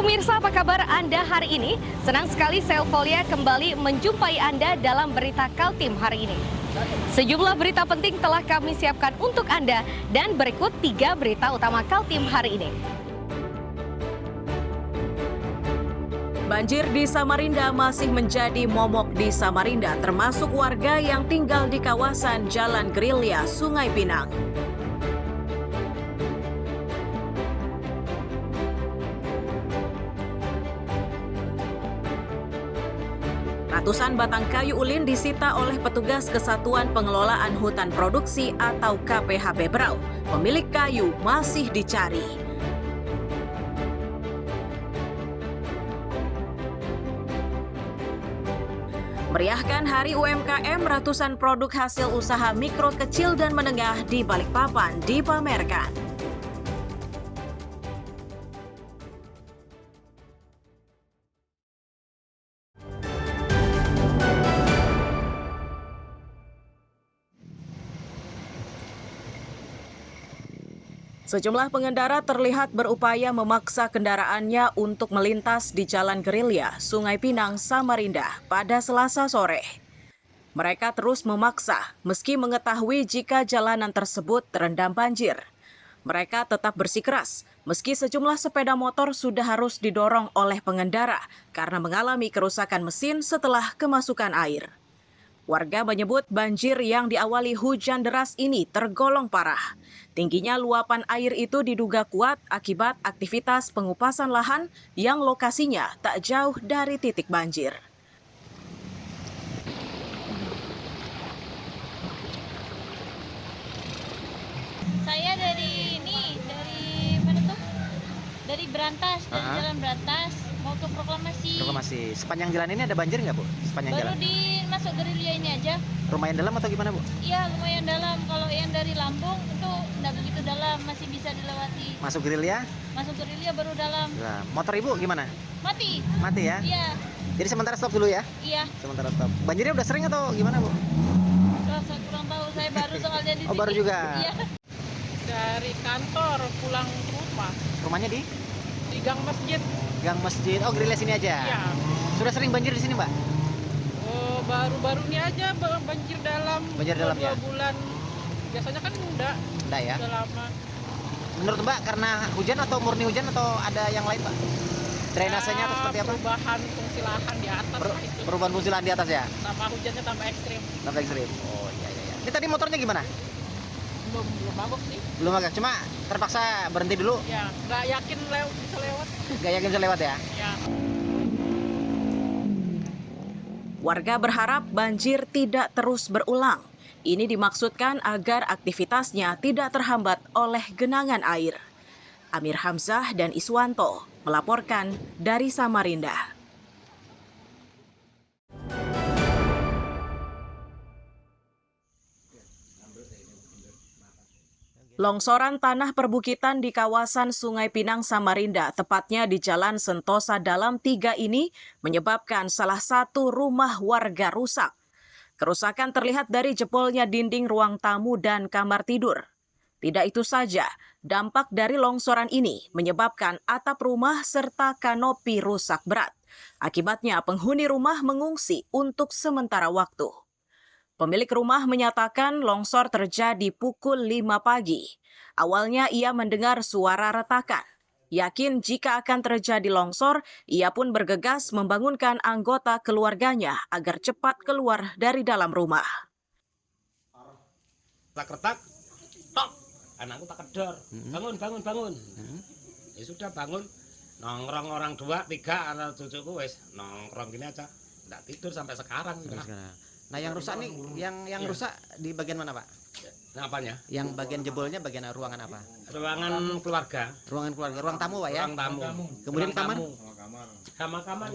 pemirsa, apa kabar Anda hari ini? Senang sekali saya Eufolia kembali menjumpai Anda dalam berita Kaltim hari ini. Sejumlah berita penting telah kami siapkan untuk Anda dan berikut 3 berita utama Kaltim hari ini. Banjir di Samarinda masih menjadi momok di Samarinda, termasuk warga yang tinggal di kawasan Jalan Gerilya, Sungai Pinang. Ratusan batang kayu ulin disita oleh petugas Kesatuan Pengelolaan Hutan Produksi atau KPHP Berau. Pemilik kayu masih dicari. Meriahkan Hari UMKM, ratusan produk hasil usaha mikro, kecil, dan menengah di Balikpapan dipamerkan. Sejumlah pengendara terlihat berupaya memaksa kendaraannya untuk melintas di Jalan Gerilya, Sungai Pinang, Samarinda pada Selasa sore. Mereka terus memaksa meski mengetahui jika jalanan tersebut terendam banjir. Mereka tetap bersikeras meski sejumlah sepeda motor sudah harus didorong oleh pengendara karena mengalami kerusakan mesin setelah kemasukan air. Warga menyebut banjir yang diawali hujan deras ini tergolong parah. Tingginya luapan air itu diduga kuat akibat aktivitas pengupasan lahan yang lokasinya tak jauh dari titik banjir. Saya dari mana tuh? Dari Brantas, dari Jalan Brantas mau ke Proklamasi. Proklamasi. Sepanjang jalan ini ada banjir nggak, Bu? Sepanjang Baru jalan. di masuk Gerilya ini aja. Lumayan dalam atau gimana, Bu? Iya, lumayan dalam. Kalau yang dari Lampung itu nggak begitu dalam, masih bisa dilewati. Masuk Gerilya? Masuk Gerilya baru dalam. Nah, motor Ibu gimana? Mati. Mati ya? Iya, Jadi sementara stop dulu ya? iya. Sementara stop. Banjirnya udah sering atau gimana, Bu? Saya kurang tahu, saya baru soalnya di Oh, sini. baru juga. Iya. Dari kantor pulang ke rumah Rumahnya di gang masjid. Gang Masjid. Oh, Gerilya sini aja. Ya, Sudah sering banjir di sini, Mbak? baru-baru ini aja banjir dalam. Banjir dalam, ya? 2 bulan. Biasanya kan enggak, Enggak ya? udah lama. Menurut Mbak karena hujan atau murni hujan atau ada yang lain, Pak? Drainasenya atau seperti apa? Perubahan fungsi lahan di atas lah itu. Perubahan fungsi lahan di atas ya? Tambah hujannya tambah ekstrim. Tambah ekstrim. Oh, iya iya iya. Ini tadi motornya gimana? Belum bagus sih. Belum agak, cuma terpaksa berhenti dulu. Ya, nggak yakin bisa lewat. Gak yakin bisa lewat ya? Ya. Warga berharap banjir tidak terus berulang. Ini dimaksudkan agar aktivitasnya tidak terhambat oleh genangan air. Amir Hamzah dan Iswanto melaporkan dari Samarinda. Longsoran tanah perbukitan di kawasan Sungai Pinang, Samarinda, tepatnya di Jalan Sentosa Dalam 3 ini, menyebabkan salah satu rumah warga rusak. Kerusakan terlihat dari jebolnya dinding ruang tamu dan kamar tidur. Tidak itu saja, dampak dari longsoran ini menyebabkan atap rumah serta kanopi rusak berat. Akibatnya penghuni rumah mengungsi untuk sementara waktu. Pemilik rumah menyatakan longsor terjadi pukul 5 pagi. Awalnya ia mendengar suara retakan. Yakin jika akan terjadi longsor, ia pun bergegas membangunkan anggota keluarganya agar cepat keluar dari dalam rumah. Retak-retak, tok, anakku tak kedor, bangun. Ya sudah bangun, nongkrong orang 2, 3, anak cucuku wes nongkrong gini aja, nggak tidur sampai sekarang. Nah, yang rusak nih, yang rusak di bagian mana, Pak? Nah, apanya? Yang bagian jebolnya bagian ruangan apa? Ruangan keluarga. Ruangan keluarga, ruang tamu, Pak ya? Ruang tamu. Kemudian kamar? Sama kamar.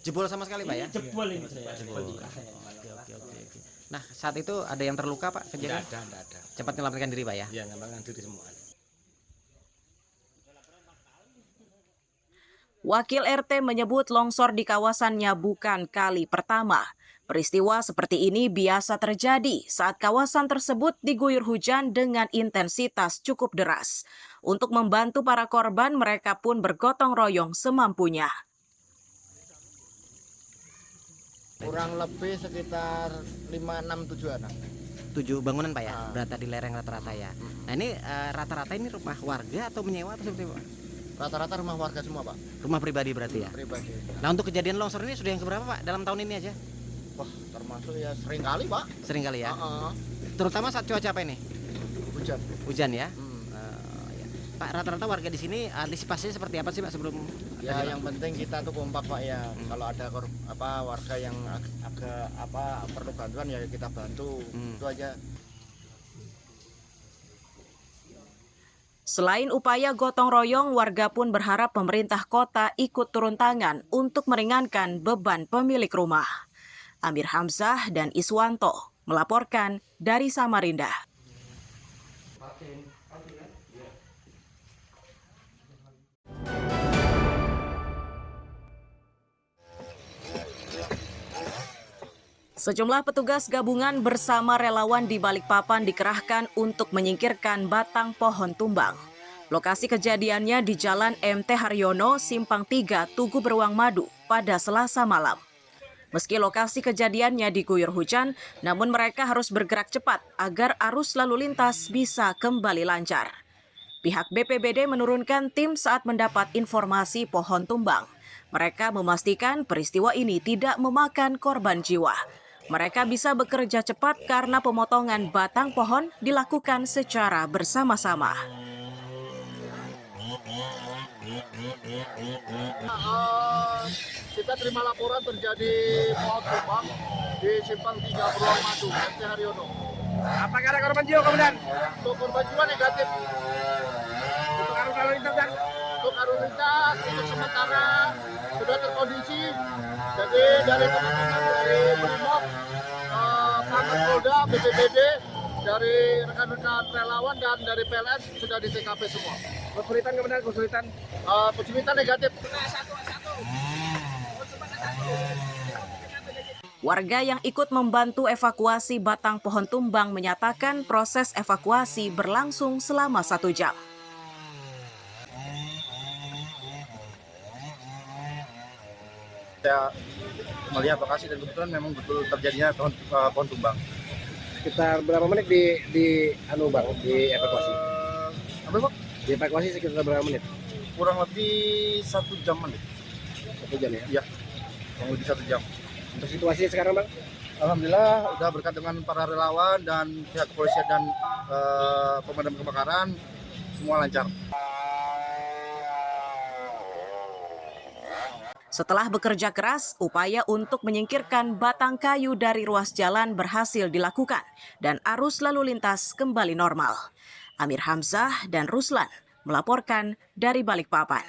Jebol sama sekali, Pak ya? Jebol ini saya. Jebol juga. Oke. Nah, saat itu ada yang terluka, Pak, kejadian? Nggak ada. Cepat menyelamatkan diri, Pak ya? Ya, ngembangkan diri semua. Wakil RT menyebut longsor di kawasannya bukan kali pertama. Peristiwa seperti ini biasa terjadi saat kawasan tersebut diguyur hujan dengan intensitas cukup deras. Untuk membantu para korban, mereka pun bergotong royong semampunya. Kurang lebih sekitar 5, 6, 7 anak. 7 bangunan Pak ya? Berada di lereng rata-rata ya. Nah ini rata-rata ini rumah warga atau menyewa atau seperti apa? Rata-rata rumah warga semua, Pak. Rumah pribadi berarti ya? Pribadi. Nah untuk kejadian longsor ini sudah yang keberapa Pak dalam tahun ini aja? Wah, termasuk ya sering kali, Pak. Sering kali ya? Heeh. Terutama saat cuaca apa ini? Hujan. Hujan ya? Hmm. Ya. Pak rata-rata warga di sini antisipasinya seperti apa sih Pak sebelum? Ya yang penting kita tuh kompak, Pak ya. Kalau ada warga yang agak perlu bantuan ya kita bantu. Itu aja. Selain upaya gotong royong, warga pun berharap pemerintah kota ikut turun tangan untuk meringankan beban pemilik rumah. Amir Hamzah dan Iswanto melaporkan dari Samarinda. Sejumlah petugas gabungan bersama relawan di Balikpapan dikerahkan untuk menyingkirkan batang pohon tumbang. Lokasi kejadiannya di Jalan MT Haryono, Simpang 3, Tugu Beruang Madu pada Selasa malam. Meski lokasi kejadiannya diguyur hujan, namun mereka harus bergerak cepat agar arus lalu lintas bisa kembali lancar. Pihak BPBD menurunkan tim saat mendapat informasi pohon tumbang. Mereka memastikan peristiwa ini tidak memakan korban jiwa. Mereka bisa bekerja cepat karena pemotongan batang pohon dilakukan secara bersama-sama. Kita terima laporan terjadi pohon tumbang di Simpang 3 Beruang Madu, MT Haryono. Apakah ada korban jiwa kemudian? Untuk korban jiwa negatif. Untuk arus lalu lintas dan Untuk arus lintas untuk sementara sudah terkondisi. Jadi dari teman-teman dari Brimob, Pangkat Polda, BPBD, dari rekan-rekan relawan dan dari PLN sudah di TKP semua. kesulitan kemudian kesulitan. Kesulitan negatif. Warga yang ikut membantu evakuasi batang pohon tumbang menyatakan proses evakuasi berlangsung selama 1 jam. Saya melihat lokasi dan kebetulan memang betul terjadinya pohon tumbang. Sekitar berapa menit di Bang, di evakuasi? Apa Pak? Di evakuasi sekitar berapa menit? Kurang lebih 1 jam menit. 1 jam ya? Iya, kurang lebih 1 jam. Untuk situasi sekarang Bang? Alhamdulillah udah berkat dengan para relawan dan pihak kepolisian dan pemadam kebakaran semua lancar. Setelah bekerja keras, upaya untuk menyingkirkan batang kayu dari ruas jalan berhasil dilakukan dan arus lalu lintas kembali normal. Amir Hamzah dan Ruslan melaporkan dari Balikpapan.